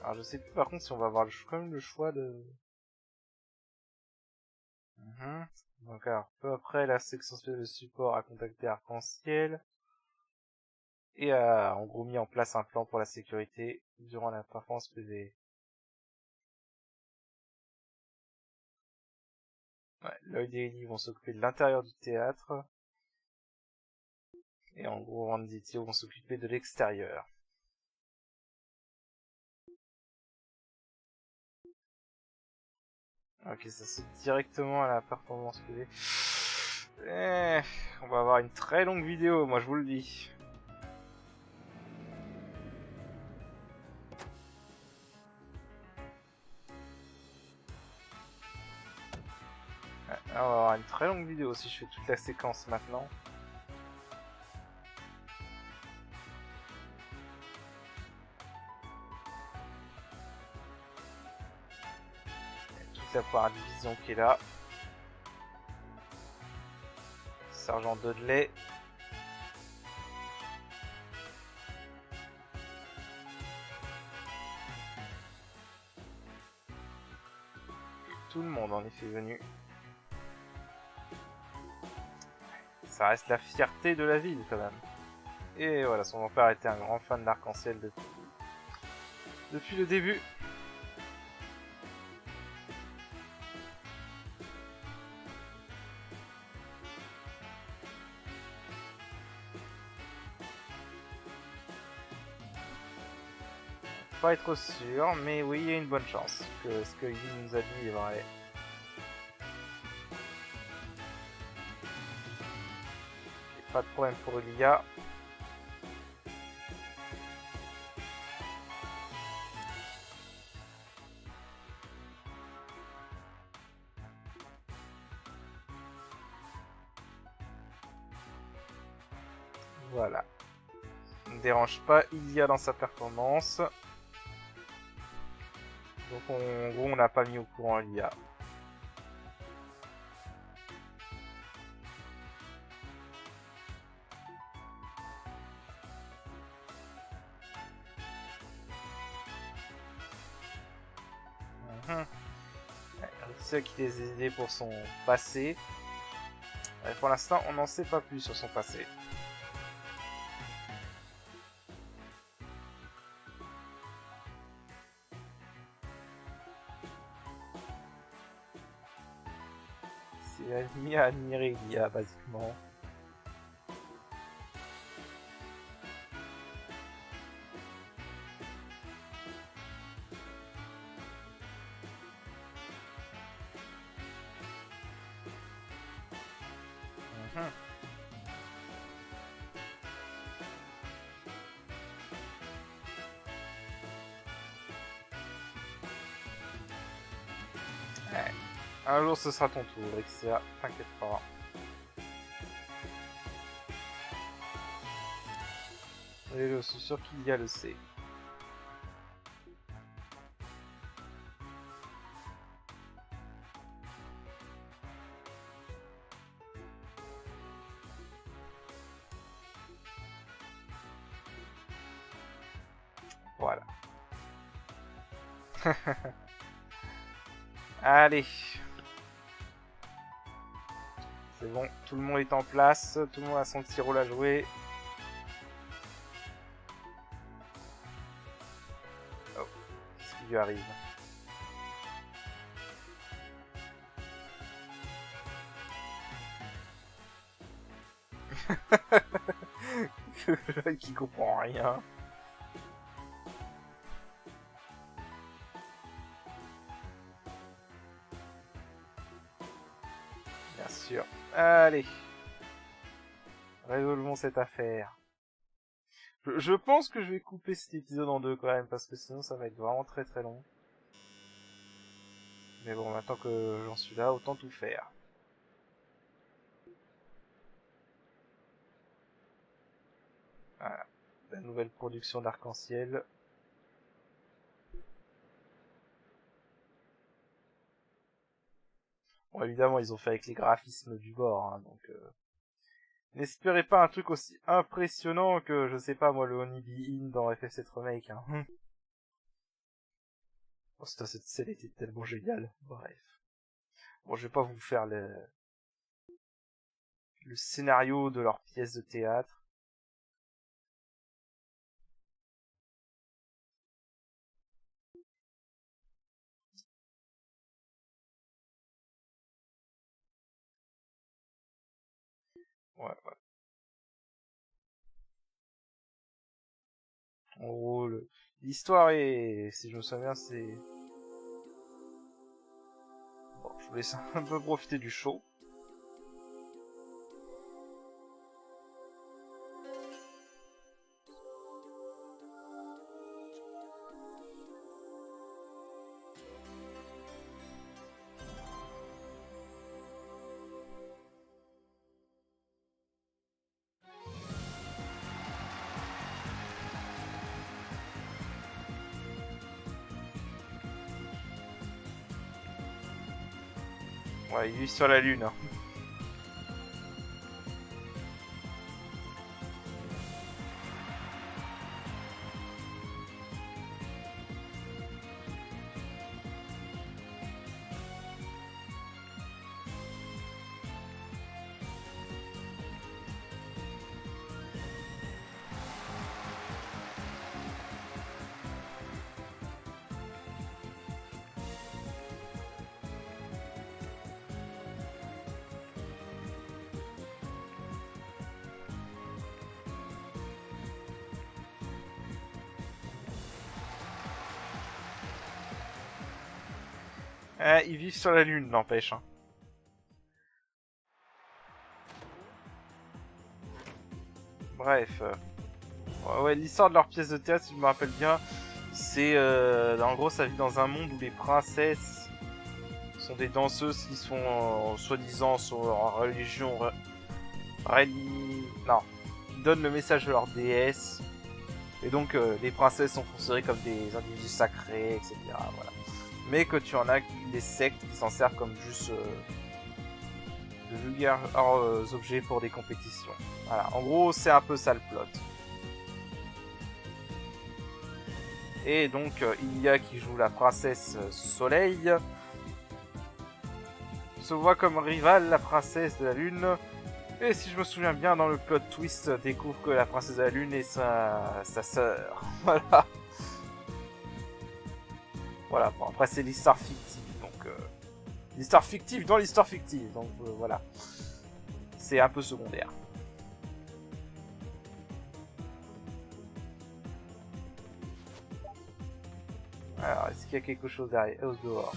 Alors je sais plus par contre si on va avoir quand même le choix de... Donc alors, peu après, la section spéciale de support a contacté Arc-en-Ciel et a en gros mis en place un plan pour la sécurité durant la performance PvE. Ouais, Lloyd et Ellie vont s'occuper de l'intérieur du théâtre. Et en gros, Randy et Theo vont s'occuper de l'extérieur. Ok, ça saute directement à la performance PvE. On va avoir une très longue vidéo, moi je vous le dis. Ouais, on va avoir une très longue vidéo si je fais toute la séquence maintenant. Toute la part division qui est là. Sergent Dudley. Tout le monde en est venu. Ça reste la fierté de la ville quand même. Et voilà, son grand-père était un grand fan d'Arc-en-Ciel depuis le début. Pas être sûr, mais oui, il y a une bonne chance que ce que Yin nous a dit est vrai. Pas de problème pour Elia. Voilà. Ne dérange pas Ilia dans sa performance. Donc en gros on n'a pas mis au courant Ilia. C'est qui les a aidés pour son passé. Pour l'instant on n'en sait pas plus sur son passé. C'est mis à admirer Ilia basiquement. Ouais. Un jour ce sera ton tour, Rixia, t'inquiète pas. Et je suis sûr qu'Ilia le sait. Voilà. Allez. C'est bon, tout le monde est en place, tout le monde a son petit rôle à jouer. Oh, qu'est-ce qui lui arrive? Qui comprend rien. Bien sûr. Allez. Résolvons cette affaire. Je pense que je vais couper cet épisode en deux quand même, parce que sinon ça va être vraiment très très long. Mais bon, maintenant que j'en suis là, autant tout faire. Voilà. La nouvelle production d'Arc-en-Ciel. Bon, évidemment, ils ont fait avec les graphismes du bord, hein, donc... N'espérez pas un truc aussi impressionnant que, je sais pas moi, le Honey Bee In dans FF7 Remake. Hein. Oh, cette scène était tellement géniale. Bref. Bon, je vais pas vous faire le scénario de leur pièce de théâtre. Ouais. En gros, l'histoire est, si je me souviens, c'est... Bon, je vous laisse un peu profiter du show. Ouais, il vit sur la lune. Hein. Ils vivent sur la lune, n'empêche. Hein. Bref. Ouais, l'histoire de leur pièce de théâtre, si je me rappelle bien, c'est... en gros, ça vit dans un monde où les princesses sont des danseuses qui sont soi-disant sur leur religion... Non. Qui donnent le message de leur déesse. Et donc, les princesses sont considérées comme des individus sacrés, etc. Voilà. Mais que tu en as des sectes qui s'en servent comme juste de vulgaires objets pour des compétitions. Voilà, en gros, c'est un peu ça le plot. Et donc, il y a qui joue la princesse Soleil, se voit comme rivale la princesse de la Lune. Et si je me souviens bien, dans le plot twist, découvre que la princesse de la Lune est sa sœur. Voilà. Voilà, bon, après c'est l'histoire fictive, donc... l'histoire fictive dans l'histoire fictive, donc voilà. C'est un peu secondaire. Alors, est-ce qu'il y a quelque chose derrière, au dehors?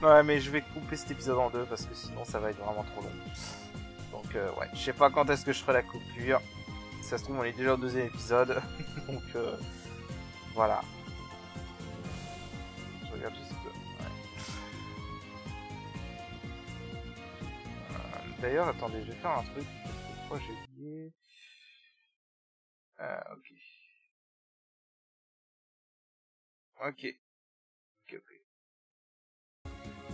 Ouais, mais je vais couper cet épisode en deux, parce que sinon ça va être vraiment trop long. Donc ouais, je sais pas quand est-ce que je ferai la coupure. Si ça se trouve, on est déjà au deuxième épisode. Donc voilà. Je regarde juste... D'ailleurs, attendez, je vais faire un truc. Pourquoi j'ai oublié? Ok. Ok.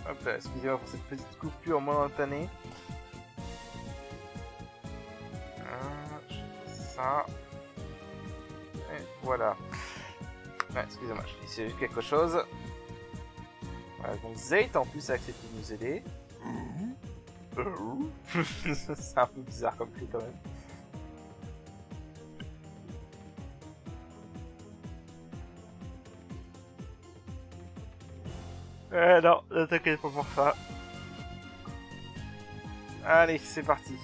Hop là, excusez-moi pour cette petite coupure momentanée. Ça. Et voilà. Ouais, excusez-moi, je dis juste quelque chose. Voilà, donc Zayt en plus a accepté de nous aider. C'est un peu bizarre comme cri quand même. Non, ne t'inquiète pas pour ça. Allez, c'est parti.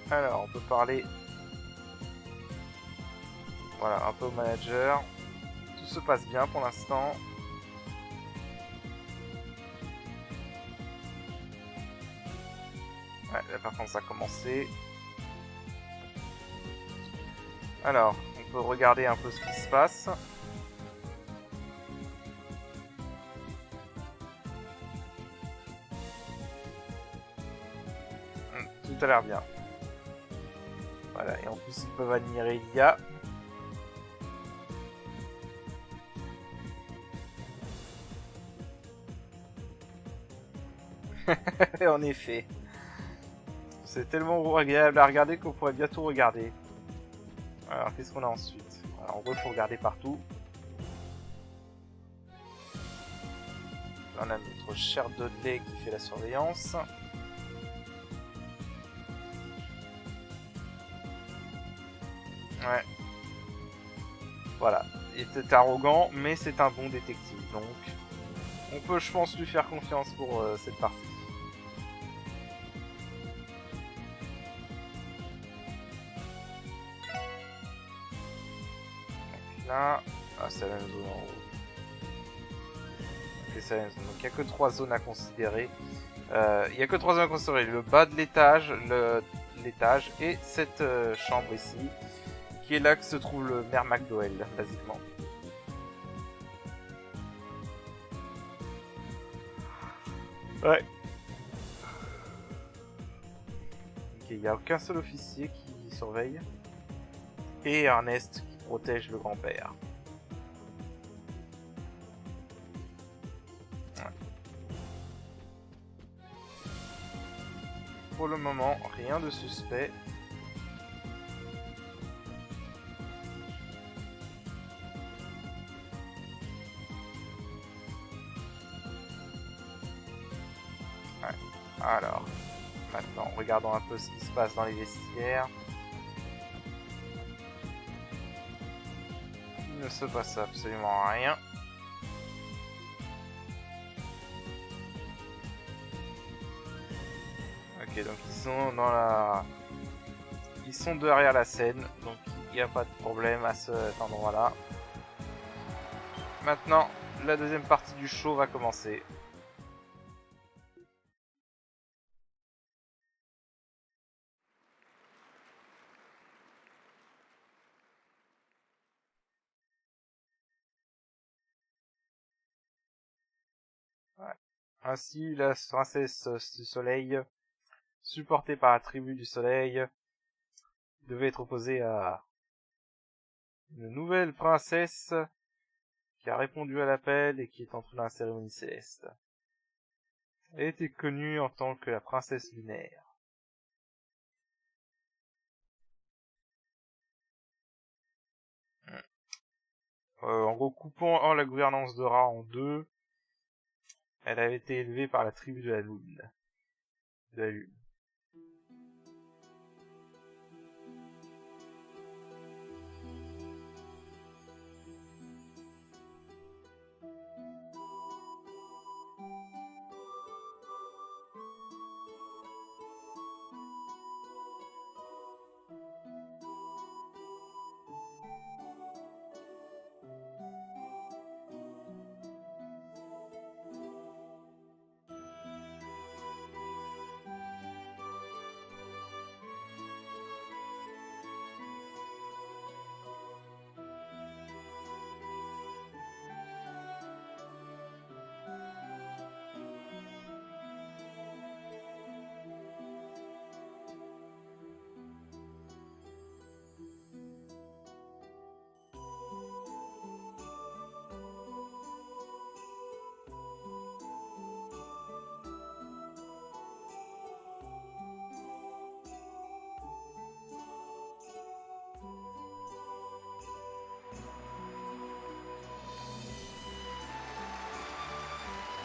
Alors, on peut parler... Voilà, un peu au manager. Tout se passe bien pour l'instant. Ouais, la performance a commencé. Alors, on peut regarder un peu ce qui se passe. Tout a l'air bien. Voilà, et en plus ils peuvent admirer l'IA. En effet. C'est tellement agréable à regarder qu'on pourrait bien tout regarder. Alors, qu'est-ce qu'on a ensuite? Alors, en gros, il faut regarder partout. Là, on a notre cher Dudley qui fait la surveillance. Ouais. Voilà. Il était arrogant, mais c'est un bon détective. Donc, on peut, je pense, lui faire confiance pour cette partie. Donc là... Ah, c'est la même zone en haut. Ok, c'est la même zone. Donc, il n'y a que 3 zones à considérer. Il n'y a que 3 zones à considérer. Le bas de l'étage, l'étage et cette chambre ici. Qui est là que se trouve le maire McDowell, basiquement. Ouais. Ok, il n'y a aucun seul officier qui surveille. Et Ernest qui protège le grand-père. Ouais. Pour le moment, rien de suspect. Alors, maintenant, regardons un peu ce qui se passe dans les vestiaires. Il ne se passe absolument rien. Ok, donc ils sont dans la... Ils sont derrière la scène, donc il n'y a pas de problème à cet endroit-là. Maintenant, la deuxième partie du show va commencer. Ouais. Ainsi, la princesse du soleil, supportée par la tribu du soleil, devait être opposée à une nouvelle princesse qui a répondu à l'appel et qui est entrée dans la cérémonie céleste. Elle était connue en tant que la princesse lunaire. En recoupant la gouvernance de Ra en deux, elle avait été élevée par la tribu de la Lune. De la Lune.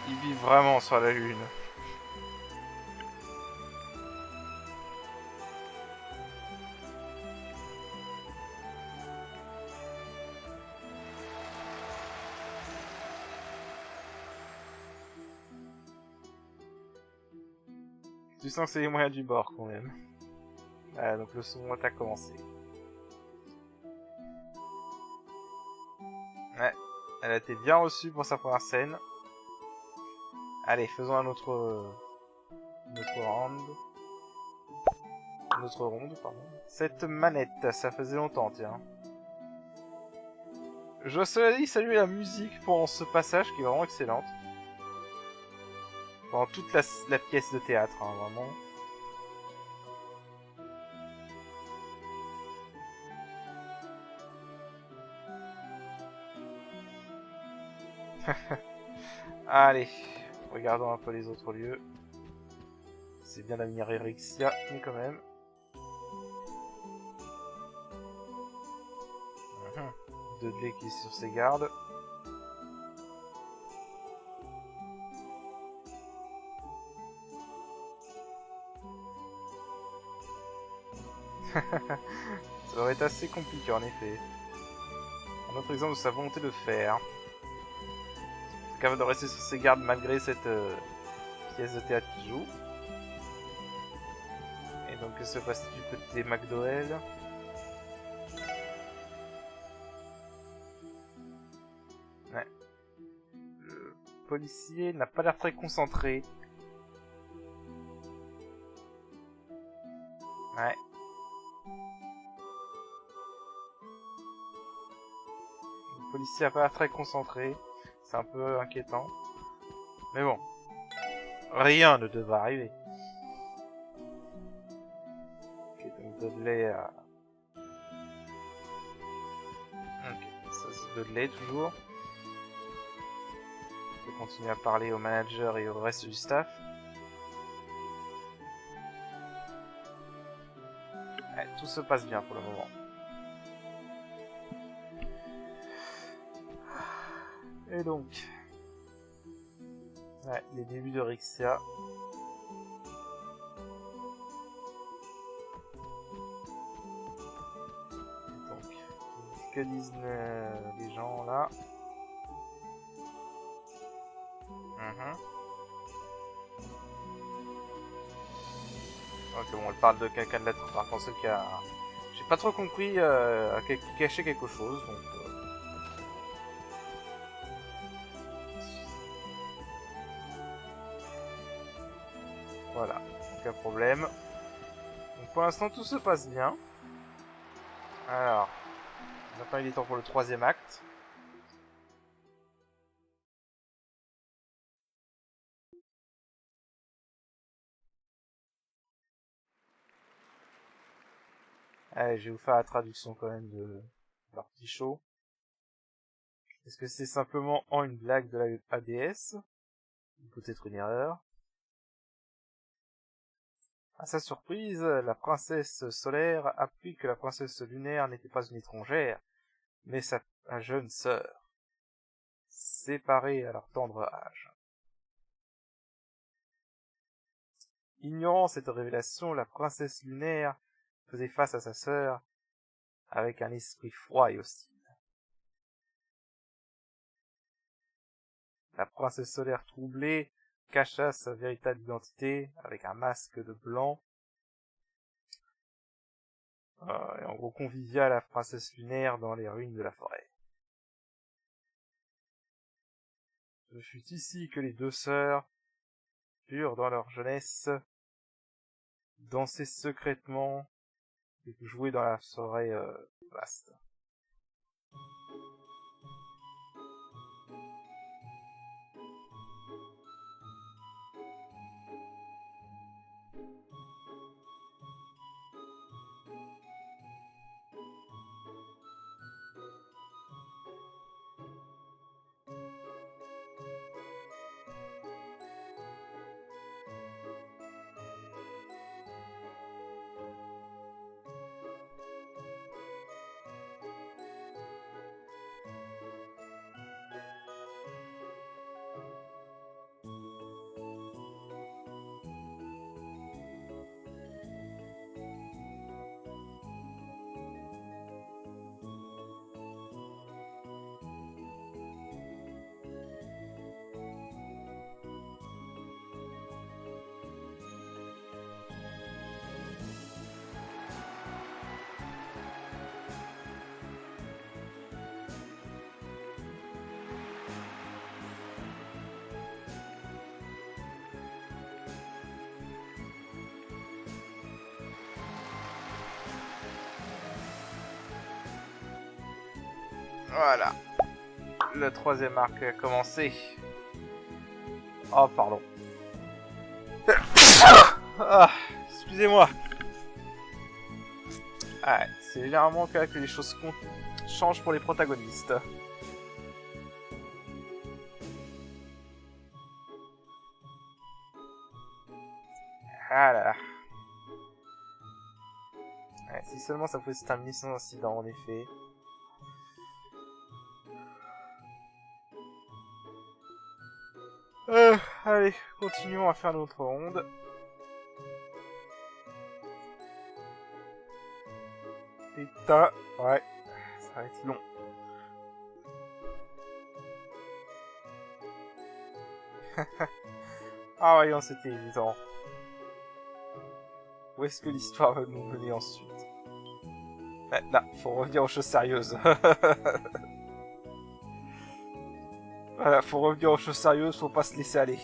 Ils vivent vraiment sur la Lune. Tu sens que c'est les moyens du bord quand même. Voilà, donc le second a commencé. Ouais, elle a été bien reçue pour sa première scène. Allez, faisons un autre round. Une autre ronde, pardon. Cette manette, ça faisait longtemps, tiens. Je dois saluer la musique pendant ce passage qui est vraiment excellente. Pendant toute la pièce de théâtre, hein, vraiment. Allez, regardons un peu les autres lieux. C'est bien d'avenir Erixia, mais quand même. Dudley qui est sur ses gardes. Ça aurait été assez compliqué en effet. Un autre exemple de sa volonté de faire. C'est capable de rester sur ses gardes malgré cette pièce de théâtre qui joue. Et donc que se passe du côté des McDowell? Ouais. Le policier n'a pas l'air très concentré. Ouais. Le policier n'a pas l'air très concentré. C'est un peu inquiétant. Mais bon. Rien ne devrait arriver. Ok, donc Dudley a... Ok, ça c'est Dudley toujours. On peut continuer à parler au manager et au reste du staff. Ouais, tout se passe bien pour le moment. Et donc... Ouais, les débuts de Rixia. Donc, que disent les gens là? Ok, bon, elle parle de quelqu'un de la troupe. Par contre, qui a... J'ai pas trop compris, qui cachait quelque chose, donc... Voilà, aucun problème. Donc pour l'instant, tout se passe bien. Alors, maintenant il est temps pour le troisième acte. Allez, je vais vous faire la traduction quand même de l'artichaut. Est-ce que c'est simplement une blague de la ADS? Ou peut-être une erreur? À sa surprise, la princesse solaire apprit que la princesse lunaire n'était pas une étrangère, mais sa jeune sœur, séparée à leur tendre âge. Ignorant cette révélation, la princesse lunaire faisait face à sa sœur avec un esprit froid et hostile. La princesse solaire troublée cacha sa véritable identité avec un masque de blanc. Et en gros convivia la princesse lunaire dans les ruines de la forêt. Ce fut ici que les deux sœurs purent, dans leur jeunesse, danser secrètement et jouer dans la forêt vaste. Voilà. Le troisième arc a commencé. Oh, pardon. Ah, excusez-moi. Ah, c'est généralement que les choses changent pour les protagonistes. Ah là là. Ouais, si seulement ça pouvait se terminer sans incident, en effet. Allez, continuons à faire notre ronde. Putain, ouais, ça va être long. Ah voyons, c'était évident. Où est-ce que l'histoire va nous mener ensuite? Là, faut revenir aux choses sérieuses. Voilà, faut revenir aux choses sérieuses, faut pas se laisser aller.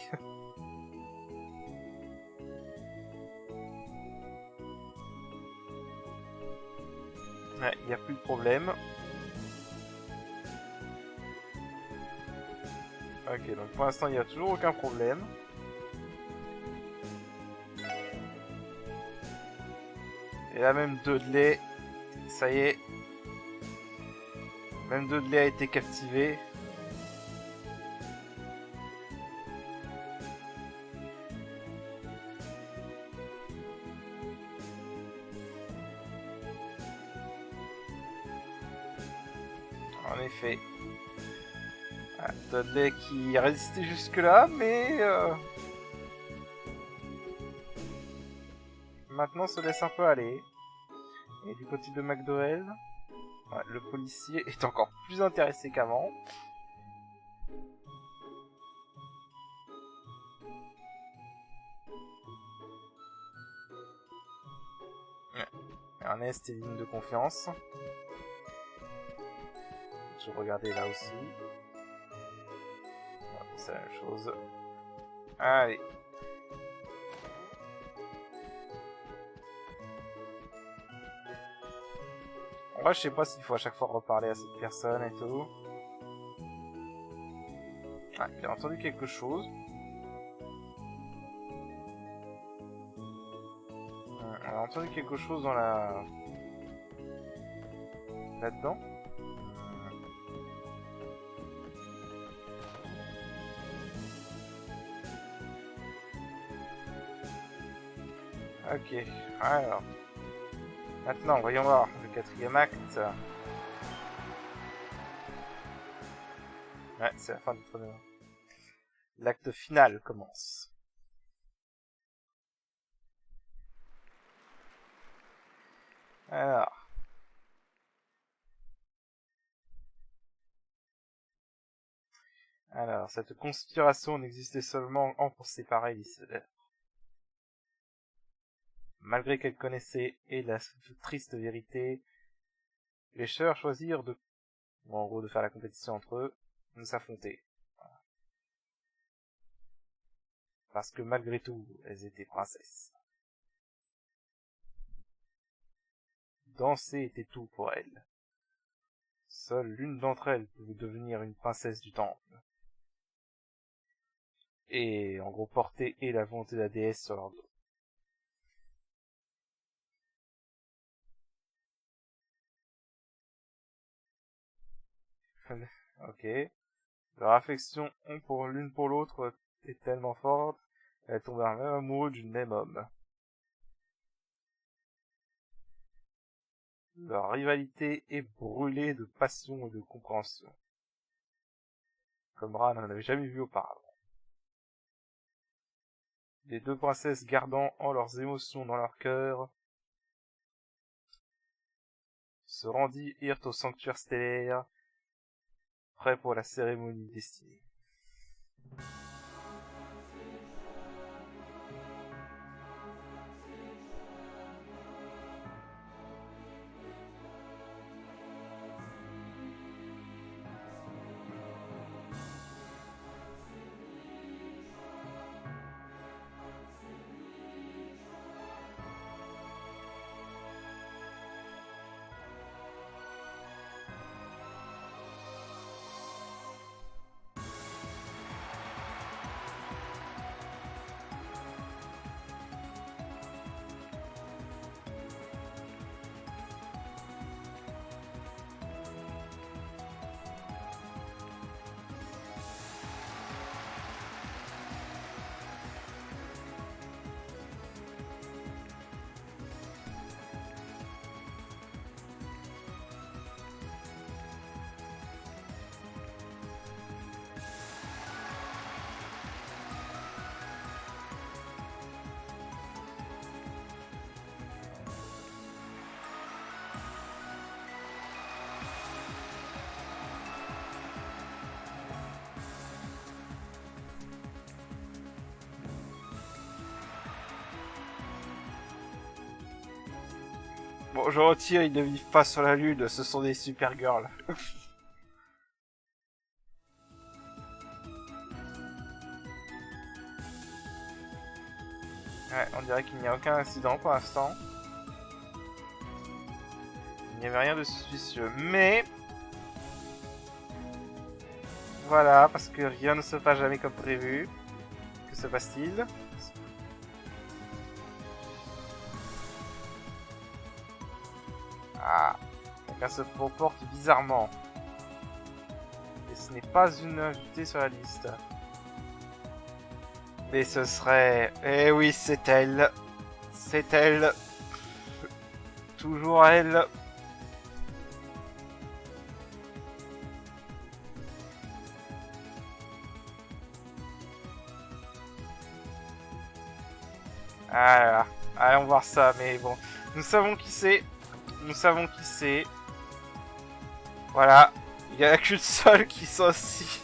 Ouais, y a plus de problème. Ok, donc pour l'instant, il n'y a toujours aucun problème. Et là, même Dudley, ça y est. Même Dudley a été captivé. En effet. Ah, Dudley qui a résisté jusque-là, mais... maintenant se laisse un peu aller. Et du côté de McDowell, ouais, le policier est encore plus intéressé qu'avant. Ouais. Ernest est digne de confiance. Je vais regarder là aussi. Ouais, c'est la même chose. Allez. En vrai, je sais pas s'il faut à chaque fois reparler à cette personne et tout. Ah, il a entendu quelque chose. On a entendu quelque chose dans la... là-dedans. Ok, alors. Maintenant, voyons voir le quatrième acte. Ouais, c'est la fin du premier. L'acte final commence. Alors. Alors, cette conspiration n'existait seulement pour séparer les sœurs. Malgré qu'elles connaissaient et la triste vérité, les sœurs choisirent de, en gros, de faire la compétition entre eux, de s'affronter. Parce que malgré tout, elles étaient princesses. Danser était tout pour elles. Seule l'une d'entre elles pouvait devenir une princesse du temple. Et, en gros, porter et la volonté de la déesse sur leur dos. Ok. Leur affection pour l'une pour l'autre est tellement forte, elles tombèrent même amoureux du même homme. Leur rivalité est brûlée de passion et de compréhension, comme Ra n'en avait jamais vu auparavant. Les deux princesses gardant en leurs émotions dans leur cœur, se rendirent au sanctuaire stellaire, prêts pour la cérémonie destinée. Bon, je retire, ils ne vivent pas sur la lune, ce sont des super girls. Ouais, on dirait qu'il n'y a aucun incident pour l'instant. Il n'y avait rien de suspicieux, mais... Voilà, parce que rien ne se passe jamais comme prévu. Que se passe-t-il? Ah, quelqu'un se comporte bizarrement. Et ce n'est pas une invitée sur la liste. Mais ce serait... Eh oui, c'est elle. C'est elle. Toujours elle. Ah là là. Allons voir ça, mais bon. Nous savons qui c'est. Nous savons qui c'est. Voilà. Il y a qu'une seule qui soit aussi...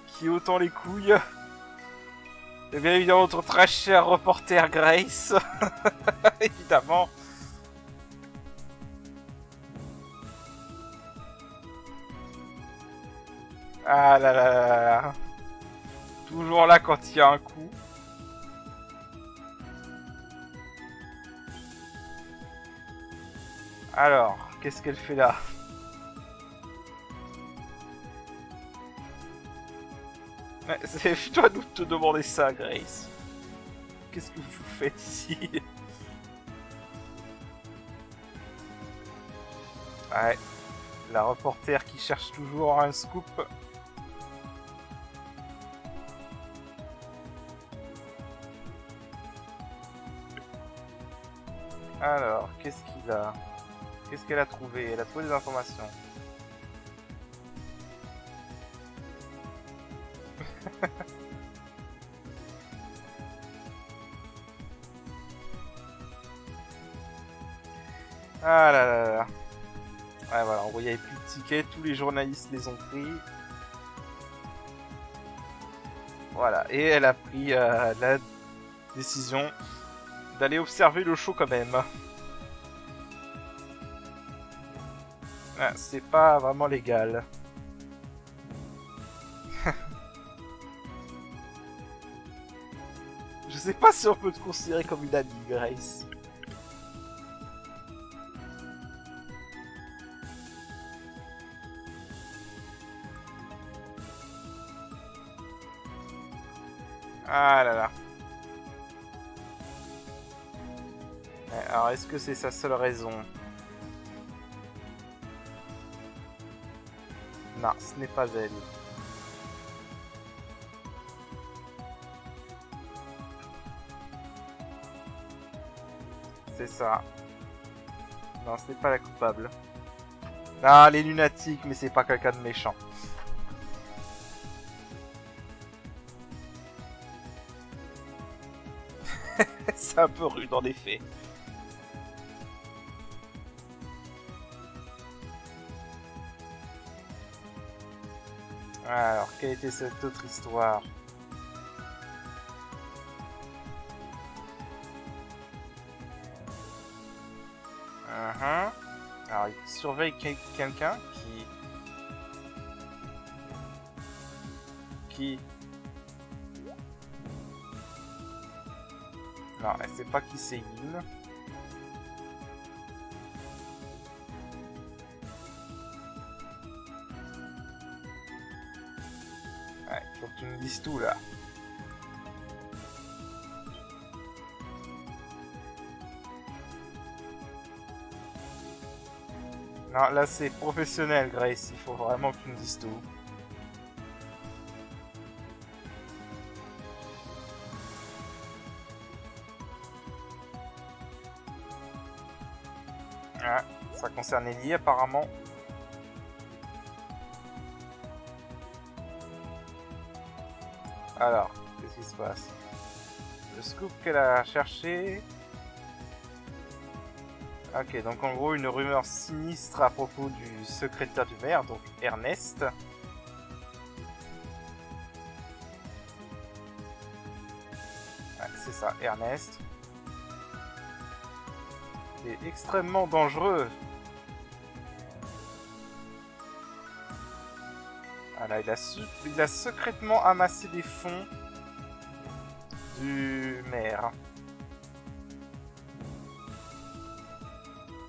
qui autant les couilles. Et bien évidemment notre très cher reporter Grace. Évidemment. Ah là là là là. Toujours là quand il y a un coup. Alors, qu'est-ce qu'elle fait là? C'est toi de te demander ça, Grace. Qu'est-ce que vous faites ici? Ouais, la reporter qui cherche toujours un scoop. Alors, qu'est-ce qu'il a? Qu'est-ce qu'elle a trouvé? Elle a trouvé des informations. Ah là là là. Ouais, voilà, il n'y avait plus de tickets, tous les journalistes les ont pris. Voilà, et elle a pris la décision d'aller observer le show quand même. Ah, c'est pas vraiment légal. Je sais pas si on peut te considérer comme une amie, Grace. Ah là là. Alors, est-ce que c'est sa seule raison? Non, ce n'est pas elle. C'est ça. Non, ce n'est pas la coupable. Ah, les lunatiques, mais c'est pas quelqu'un de méchant. C'est un peu rude en effet. Alors, quelle était cette autre histoire? Alors, il surveille quelqu'un qui... Non, elle sait pas qui c'est Yin. Ouais, faut que tu me dises tout là. Non, là c'est professionnel, Grace. Il faut vraiment que tu me dises tout. Ah, ça concerne Ellie apparemment. Alors, qu'est-ce qui se passe? Le scoop qu'elle a cherché... Ok, donc en gros une rumeur sinistre à propos du secrétaire du maire, donc Ernest. Ouais, c'est ça, Ernest. C'est extrêmement dangereux. Voilà, il a secrètement amassé des fonds du maire.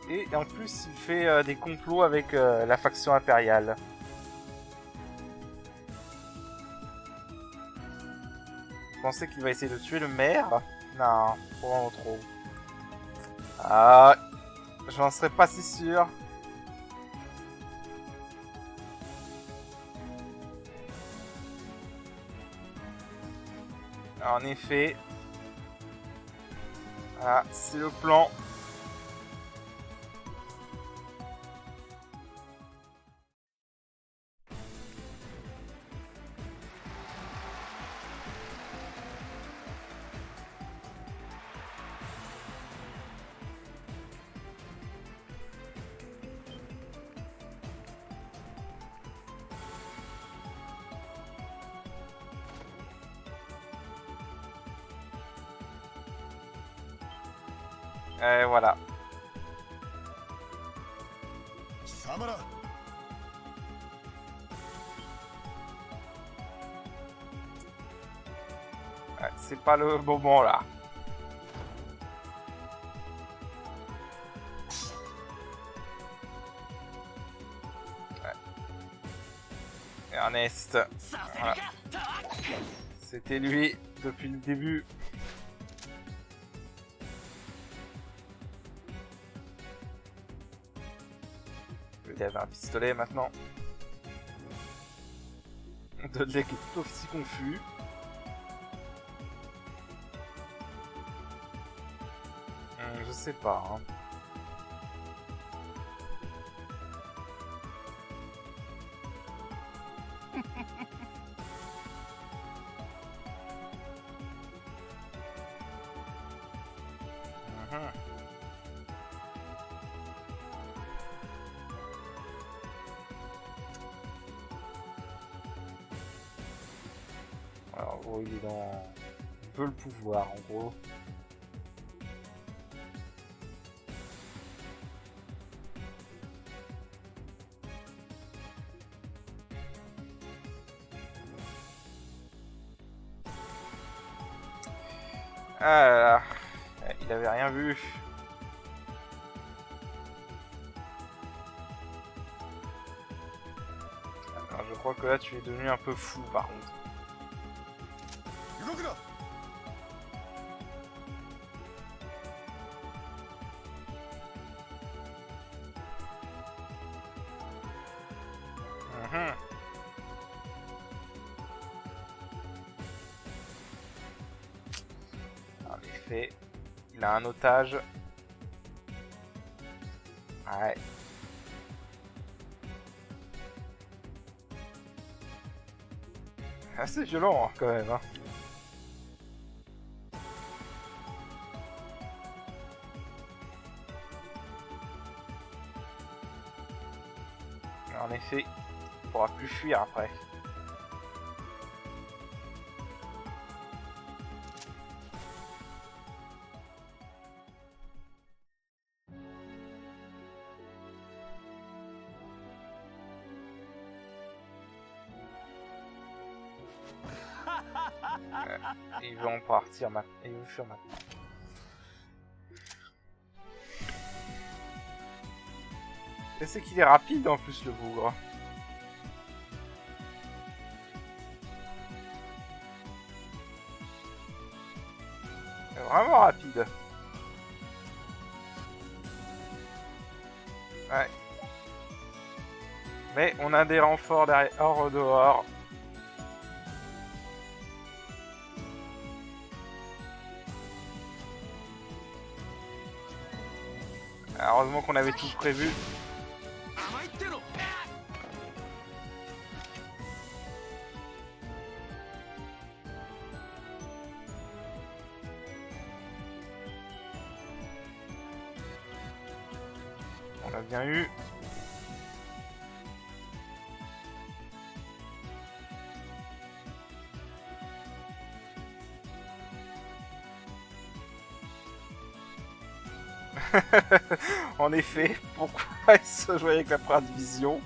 Et en plus, il fait des complots avec la faction impériale. Vous pensez qu'il va essayer de tuer le maire? Non, vraiment trop. Ah, j'en serais pas si sûr. En effet. Voilà, c'est le plan. Et voilà. Samara. Ouais, c'est pas le moment là. Ouais. Ernest. Voilà. C'était lui depuis le début. Il avait un pistolet maintenant. Dudley qui est tout aussi confus. Je sais pas. Hein. Alors, en gros, il est dans... Il veut le pouvoir, en gros. Ah là là. Il avait rien vu. Alors, je crois que là, tu es devenu un peu fou, par contre. En effet, il a un otage. Ouais. Assez violent, hein, quand même. Hein. En effet, il ne pourra plus fuir après. Il veut en partir maintenant. Il veut fuir maintenant. Et c'est qu'il est rapide en plus, le bougre. Il est vraiment rapide. Ouais. Mais on a des renforts derrière, hors dehors. Heureusement qu'on avait tout prévu. On l'a bien eu. En effet, pourquoi il se jouait avec la première division?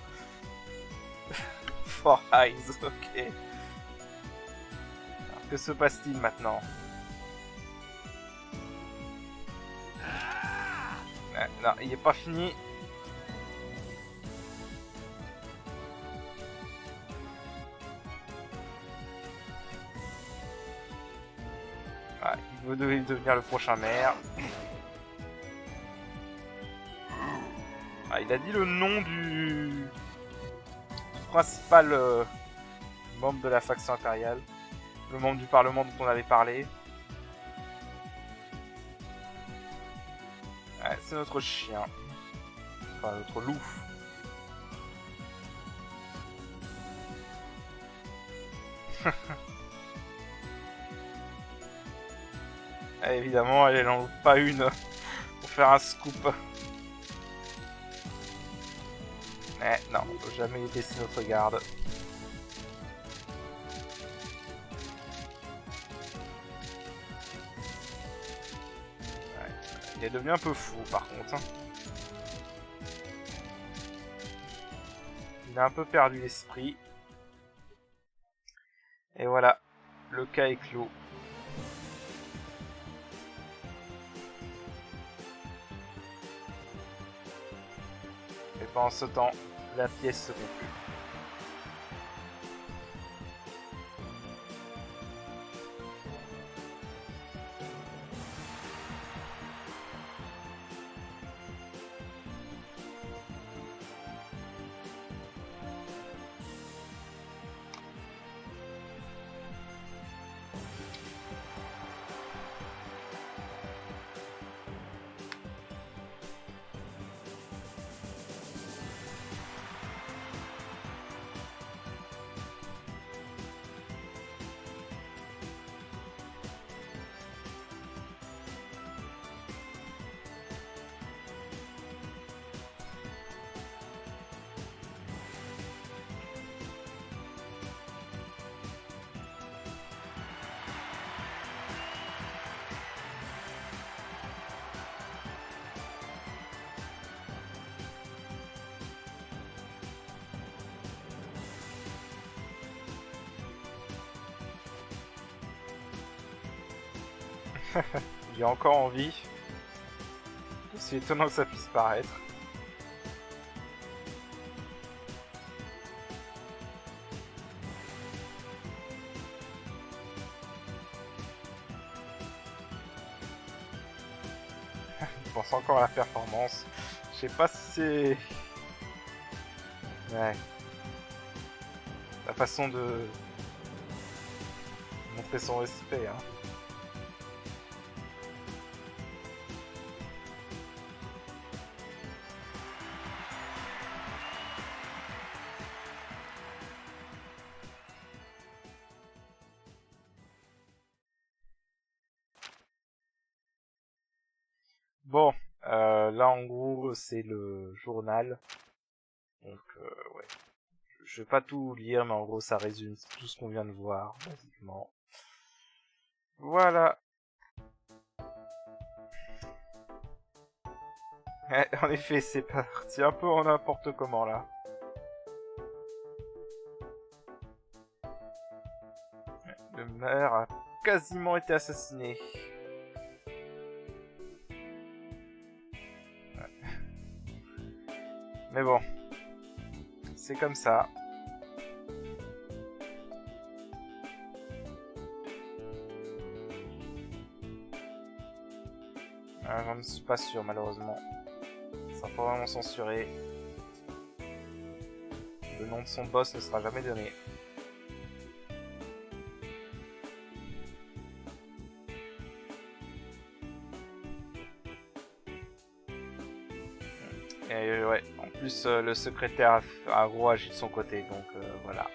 Four Eyes, ok. Alors, que se passe-t-il maintenant? Non, il est pas fini. Ah, il veut devenir le prochain maire. Ah, il a dit le nom du principal membre de la faction impériale. Le membre du parlement dont on avait parlé. Ouais, c'est notre chien. Enfin, notre loup. Et évidemment, elle n'en loupe pas une pour faire un scoop. Mais non, on peut jamais baisser notre garde. Ouais, il est devenu un peu fou par contre. Hein. Il a un peu perdu l'esprit. Et voilà, le cas est clos. Et pendant ce temps, la pièce se conclut. Il a encore envie. C'est étonnant que ça puisse paraître. Il pense encore à la performance. Je sais pas si c'est... Ouais. La façon de... montrer son respect, hein. Bon, là en gros c'est le journal, donc ouais, je vais pas tout lire, mais en gros ça résume tout ce qu'on vient de voir, basiquement. Voilà. En effet, c'est parti un peu en n'importe comment là. Le maire a quasiment été assassiné. Mais bon, c'est comme ça. J'en ne suis pas sûr malheureusement. Ça sera probablement censuré. Le nom de son boss ne sera jamais donné. Et ouais, en plus le secrétaire a gros agi de son côté, donc voilà.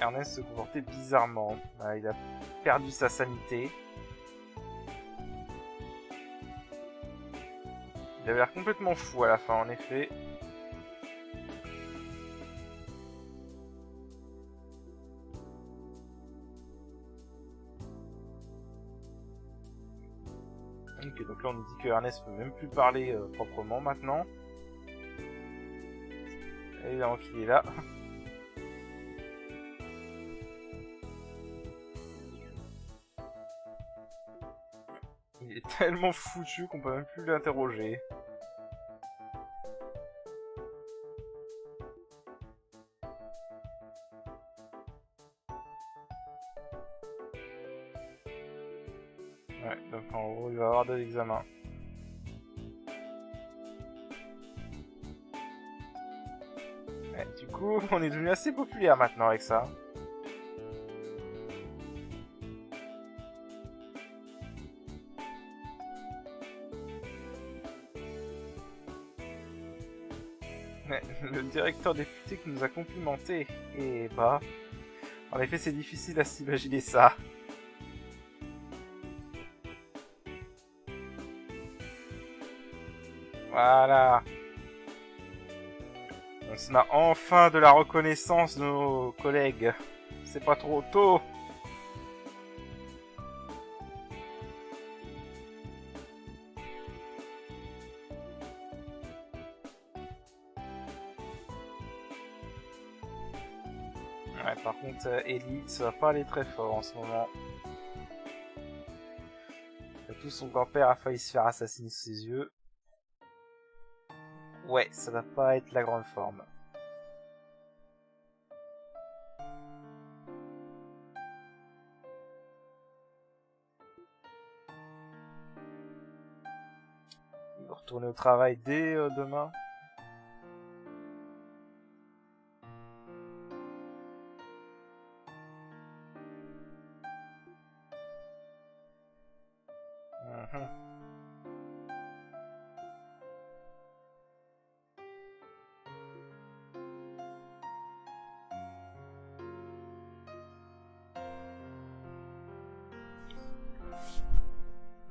Ernest se comportait bizarrement. Il a perdu sa sanité. Il avait l'air complètement fou à la fin, en effet. Ok, donc là on nous dit que Ernest peut même plus parler proprement maintenant. Évidemment qu'il est là. Il est tellement foutu qu'on peut même plus l'interroger. Ouais, donc en gros il va avoir 2 examens. Ouais, du coup, on est devenu assez populaire maintenant avec ça. Le directeur député qui nous a complimenté. Et bah, en effet, c'est difficile à s'imaginer ça. Voilà. On a enfin de la reconnaissance de nos collègues. C'est pas trop tôt. Ouais, par contre, Ellie, ça va pas aller très fort en ce moment. Tout son grand-père a failli se faire assassiner sous ses yeux. Ouais, ça va pas être la grande forme. Il va retourner au travail dès demain.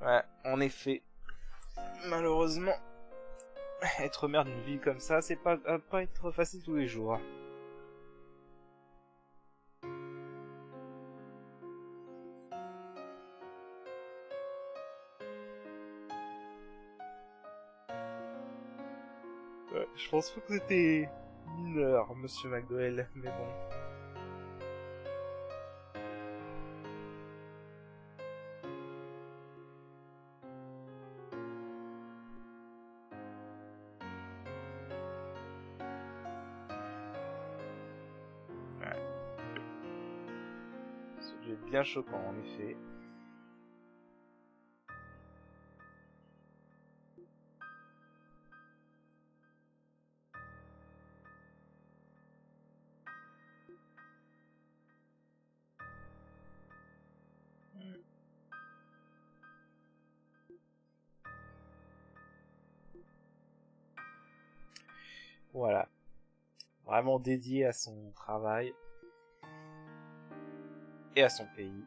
Ouais, en effet. Malheureusement, être maire d'une ville comme ça, c'est pas être facile tous les jours. Ouais, je pense pas que c'était mineur, monsieur McDowell, mais bon. Ouais. Ça devait être bien choquant, en effet. Voilà. Vraiment dédié à son travail. Et à son pays.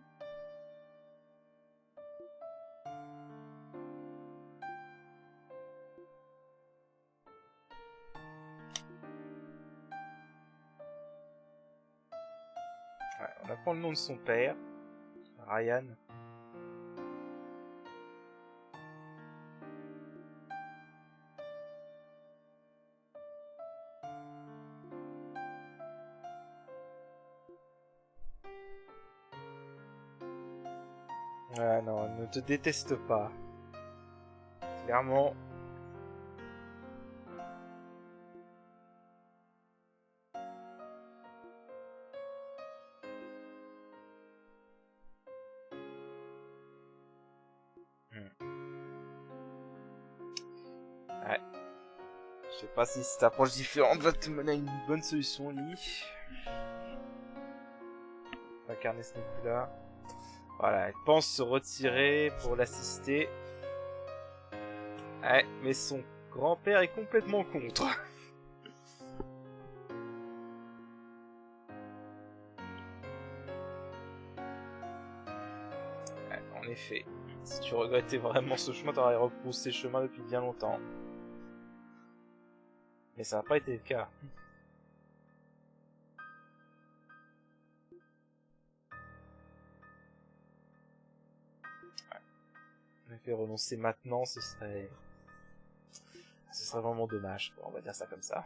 Ouais, on apprend le nom de son père, Ryan. Ah non, ne te déteste pas. Clairement. Ouais. Je sais pas si cette approche différente va te mener à une bonne solution, Lee. La Ernest n'est plus là. Voilà, elle pense se retirer pour l'assister. Ouais, mais son grand-père est complètement contre. Ouais, en effet. Si tu regrettais vraiment ce chemin, t'aurais repoussé ce chemin depuis bien longtemps. Mais ça n'a pas été le cas. Ouais. En fait renoncer maintenant, ce serait vraiment dommage, quoi. On va dire ça comme ça.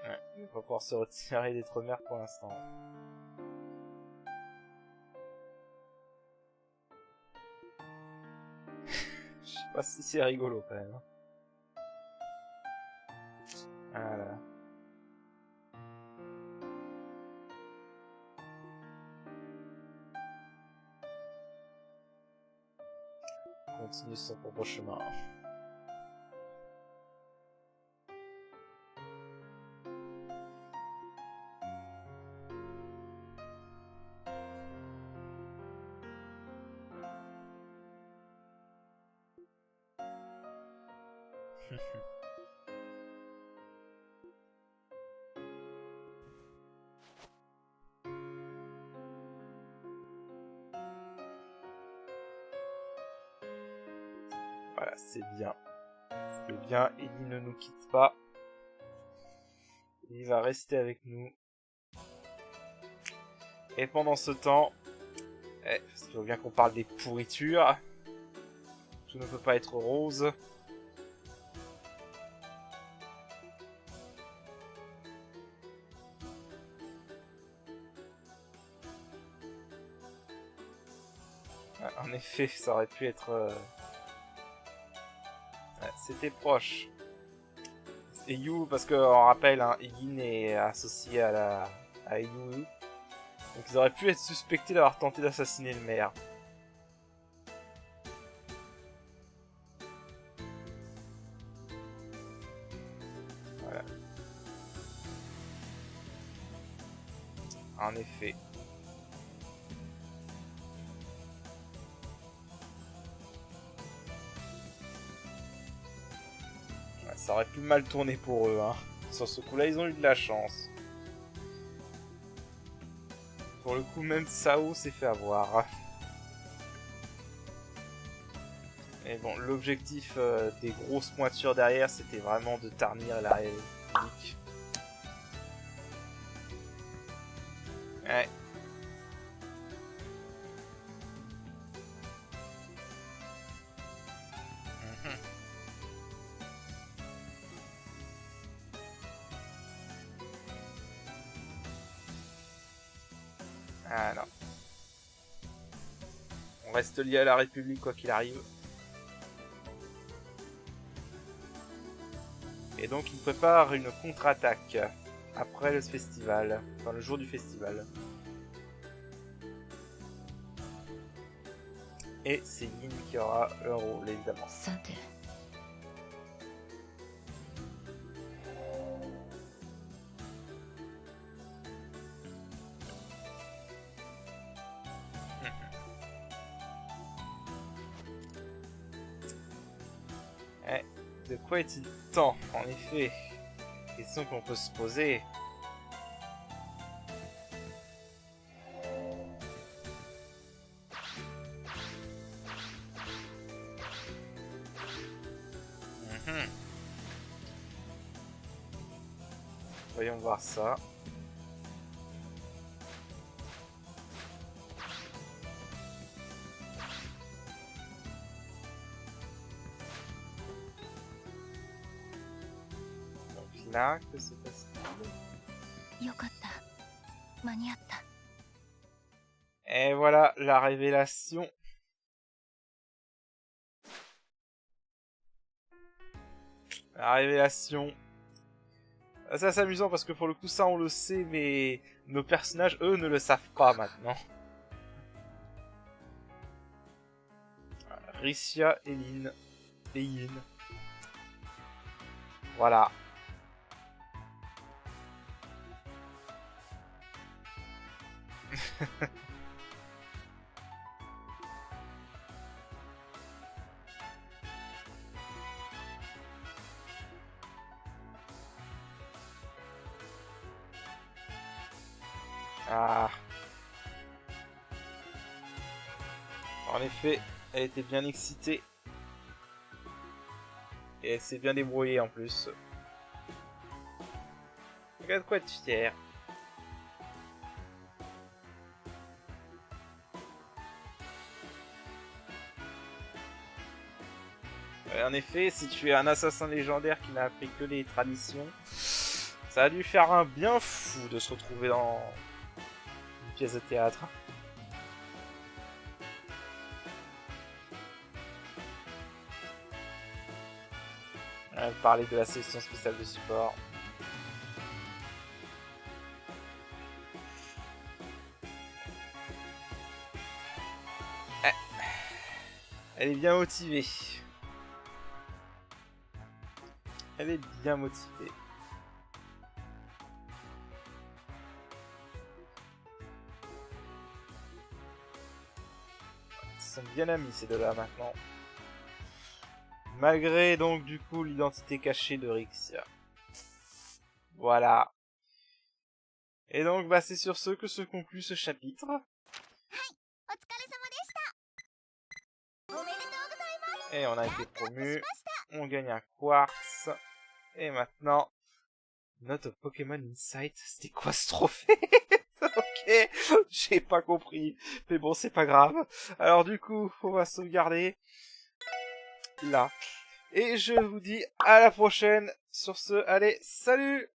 Ouais, il va pouvoir se retirer d'être mère pour l'instant. Je sais pas si c'est rigolo quand même. Voilà. Continue son propre chemin. Voilà, c'est bien. C'est bien, Ellie ne nous quitte pas. Il va rester avec nous. Et pendant ce temps, parce qu'il faut bien qu'on parle des pourritures. Tout ne peut pas être rose. En effet, ça aurait pu être... c'était proche. Et Yu, parce qu'on rappelle, hein, Egin est associé à Yu. Donc ils auraient pu être suspectés d'avoir tenté d'assassiner le maire. Voilà. En effet. Ça aurait pu mal tourner pour eux, hein. Sur ce coup-là, ils ont eu de la chance. Pour le coup, même Sao s'est fait avoir. Mais bon, l'objectif des grosses pointures derrière, c'était vraiment de tarnir la République. Ouais. Ah non. On reste lié à la République quoi qu'il arrive. Et donc il prépare une contre-attaque après le festival, enfin le jour du festival. Et c'est Yin qui aura le rôle évidemment. De quoi est-il temps, en effet? Question qu'on peut se poser. Voyons voir ça. Donc là, que se passe-t-il? Et voilà la révélation. La révélation. Ça c'est amusant parce que pour le coup ça on le sait mais nos personnages eux ne le savent pas maintenant. Ricia, Eline et Yin. Voilà. Ah. En effet, elle était bien excitée. Et elle s'est bien débrouillée en plus. Regarde quoi être fier. En effet, si tu es un assassin légendaire qui n'a appris que les traditions, ça a dû faire un bien fou de se retrouver dans une pièce de théâtre. Elle parlait de la session spéciale de support. Elle est bien motivée. Elle est bien motivée. Ils sont bien amis ces deux-là maintenant. Malgré donc du coup l'identité cachée de Rixia. Voilà. Et donc bah c'est sur ce que se conclut ce chapitre. Et on a été promu. On gagne un quartz. Et maintenant, notre Pokémon Insight. C'était quoi ce trophée? Ok, j'ai pas compris. Mais bon, c'est pas grave. Alors du coup, on va sauvegarder. Là. Et je vous dis à la prochaine. Sur ce, allez, salut!